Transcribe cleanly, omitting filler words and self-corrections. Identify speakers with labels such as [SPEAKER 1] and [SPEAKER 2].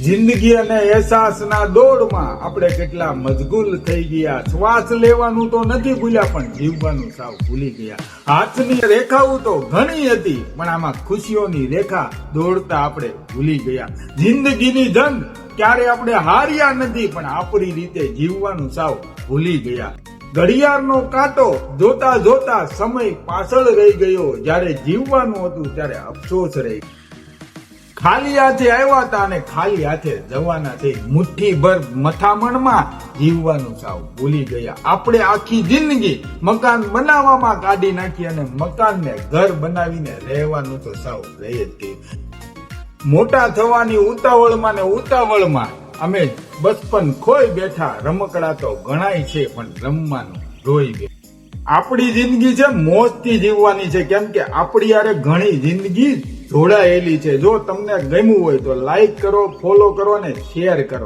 [SPEAKER 1] જિંદગી અને અહેસાસના દોડમાં આપણે કેટલા મશગુલ થઈ ગયા. શ્વાસ લેવાનું તો નથી ભૂલ્યા, પણ જીવવાનું સાવ ભૂલી ગયા. હાથની રેખાઓ તો ઘણી હતી, પણ આમાં ખુશીઓની રેખા દોડતા આપણે ભૂલી ગયા. જિંદગીની જંગ ક્યારે આપણે હાર્યા નથી, પણ આપણી રીતે જીવવાનું સાવ ભૂલી ગયા. ઘડિયાળનો કાંટો જોતા જોતા સમય પાછળ રહી ગયો. જ્યારે જીવવાનું હતું ત્યારે અફસોસ રહી ગયો. ખાલી હાથે આવ્યા હતા અને ખાલી હાથે જવાના છે. મુઠ્ઠી ભર મથામણમાં જીવવાનું સાવ ભૂલી ગયા. આપણે આખી જિંદગી મકાન બનાવવામાં કાઢી નાખી અને મકાનને ઘર બનાવીને રહેવાનું તો સાવ રહી જ ગયું. મોટા થવાની ઉતાવળમાં ને ઉતાવળમાં અમે બચપન ખોઈ બેઠા. રમકડા તો ગણાય છે, પણ રમવાનું રોઈ ગયા. આપણી જિંદગી છે મોજથી જીવવાની છે, કેમ કે આપણી યારે ઘણી જિંદગી જોડાયેલી છે. જો તમને ગમ્યું હોય તો લાઈક કરો, ફોલો કરો અને શેર કરો.